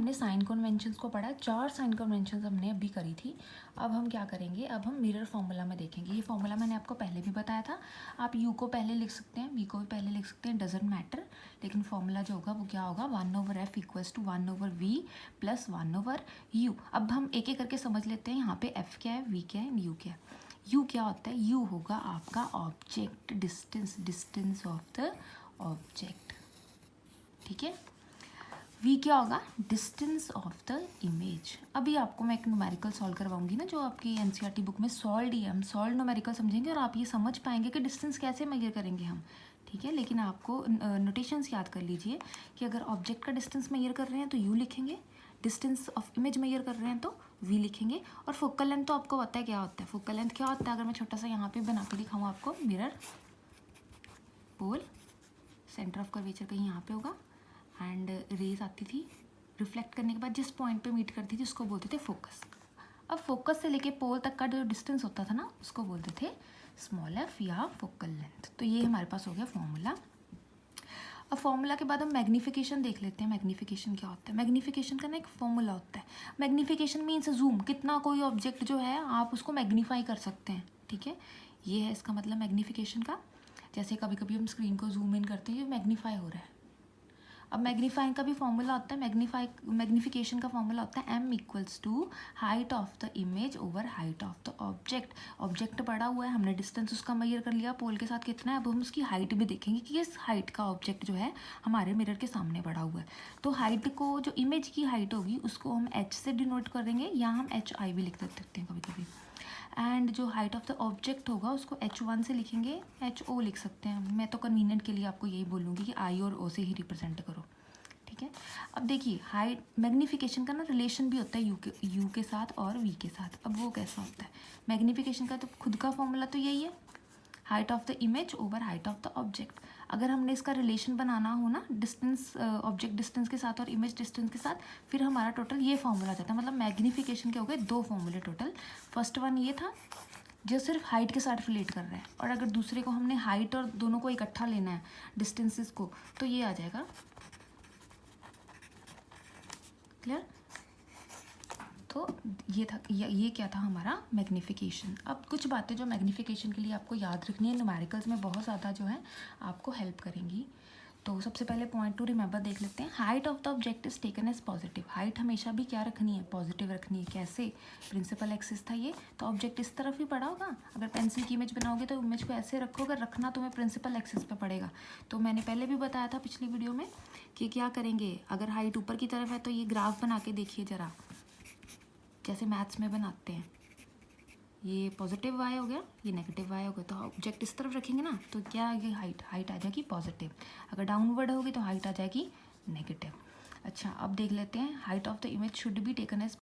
हमने sign conventions को पढ़ा, 4 साइन कन्वेंशंस हमने अभी करी थी। अब हम क्या करेंगे, अब हम मिरर फॉर्मूला में देखेंगे। ये फॉर्मूला मैंने आपको पहले भी बताया था। आप यू को पहले लिख सकते हैं, वी को भी पहले लिख सकते हैं, डजेंट मैटर, लेकिन फॉर्मूला जो होगा वो क्या होगा, 1/f equals to 1/v plus 1/u। अब हम एक एक करके समझ लेते हैं। यहाँ पे f क्या है, v क्या है, u क्या है। u क्या होता है, u होगा आपका object distance, distance of the object, ठीक है। v क्या होगा, डिस्टेंस ऑफ द इमेज। अभी आपको मैं एक न्यूमेरिकल सॉल्व करवाऊंगी ना, जो आपकी एनसीईआरटी बुक में सॉल्व ही है, हम सॉल्व न्यूमेरिकल समझेंगे और आप ये समझ पाएंगे कि डिस्टेंस कैसे मेजर करेंगे हम, ठीक है। लेकिन आपको नोटेशंस याद कर लीजिए कि अगर ऑब्जेक्ट का डिस्टेंस मेजर कर रहे हैं तो u लिखेंगे, डिस्टेंस ऑफ इमेज मेजर कर रहे हैं तो v लिखेंगे। और फोकल लेंथ तो आपको पता है क्या होता है। फोकल लेंथ क्या होता है, अगर मैं छोटा सा यहाँ पे बना के दिखाऊँ आपको, mirror pole, centre of curvature कहीं यहाँ पे होगा, एंड रेज आती थी, रिफ्लेक्ट करने के बाद जिस पॉइंट पे मीट करती थी उसको बोलते थे फोकस। अब फोकस से लेके पोल तक का जो डिस्टेंस होता था ना, उसको बोलते थे स्मॉल एफ या फोकल लेंथ। तो ये हमारे पास हो गया फॉर्मूला। अब फॉर्मूला के बाद हम मैग्नीफिकेशन देख लेते हैं। मैग्नीफिकेशन क्या होता है, मैग्नीफिकेशन का ना एक फॉर्मूला होता है। मैग्नीफिकेशन मीन्स जूम, कितना कोई ऑब्जेक्ट जो है आप उसको मैग्नीफाई कर सकते हैं, ठीक है। ये है इसका मतलब मैग्नीफिकेशन का। जैसे कभी कभी हम स्क्रीन को जूम इन करते हैं, ये मैग्नीफाई हो रहा है। अब मैग्नीफाइंग का भी फॉर्मूला होता है, मैग्नीफिकेशन का फॉर्मूला होता है m equals to height of the image over height of the object. Object पड़ा हुआ है, हमने डिस्टेंस उसका मेजर कर लिया पोल के साथ कितना है। अब हम उसकी हाइट भी देखेंगे कि इस हाइट का ऑब्जेक्ट जो है हमारे मिरर के सामने पड़ा हुआ है। तो हाइट को, जो इमेज की हाइट होगी उसको हम h से डिनोट करेंगे, या हम hi भी लिख सकते हैं कभी कभी। एंड जो हाइट ऑफ द ऑब्जेक्ट होगा उसको h1 से लिखेंगे, ho लिख सकते हैं। मैं तो कन्वीनियंट के लिए आपको यही बोलूँगी कि i और o से ही रिप्रेजेंट करो, ठीक है। अब देखिए हाइट मैग्नीफिकेशन का ना रिलेशन भी होता है यू के साथ और वी के साथ। अब वो कैसा होता है, मैग्नीफिकेशन का तो खुद का फॉर्मूला तो यही है, height of the image over height of the object. अगर हमने इसका रिलेशन बनाना हो ना, डिस्टेंस ऑब्जेक्ट डिस्टेंस के साथ और इमेज डिस्टेंस के साथ, फिर हमारा टोटल ये फॉर्मूला जाता है। मतलब मैग्नीफिकेशन के हो गए 2 फॉर्मूले टोटल। फर्स्ट वन ये था जो सिर्फ हाइट के साथ रिलेट कर रहा है, और अगर दूसरे को हमने हाइट और दोनों को इकट्ठा लेना है डिस्टेंसेस को, तो ये आ जाएगा। क्लियर। तो ये था, ये क्या था हमारा मैग्नीफिकेशन। अब कुछ बातें जो मैग्नीफिकेशन के लिए आपको याद रखनी है, न्यूमेरिकल्स में बहुत ज़्यादा जो है आपको हेल्प करेंगी। तो सबसे पहले पॉइंट टू रिमेंबर देख लेते हैं। Height of the object is taken as positive. Height हमेशा भी क्या रखनी है, पॉजिटिव रखनी है। कैसे, प्रिंसिपल एक्सिस था ये, तो ऑब्जेक्ट इस तरफ ही पड़ा होगा। अगर पेंसिल की इमेज बनाओगे तो इमेज को ऐसे रखोगे, रखना तुम्हें प्रिंसिपल एक्सिस पे पड़ेगा। तो मैंने पहले भी बताया था पिछली वीडियो में कि क्या करेंगे, अगर हाइट ऊपर की तरफ है तो ये ग्राफ बना के देखिए ज़रा, जैसे मैथ्स में बनाते हैं। ये पॉजिटिव वाई हो गया, ये नेगेटिव वाई हो गया। तो ऑब्जेक्ट इस तरफ रखेंगे ना, तो क्या आएगी, हाइट आ जाएगी पॉजिटिव। अगर डाउनवर्ड होगी तो हाइट आ जाएगी नेगेटिव। अच्छा अब देख लेते हैं, height of the image should be taken as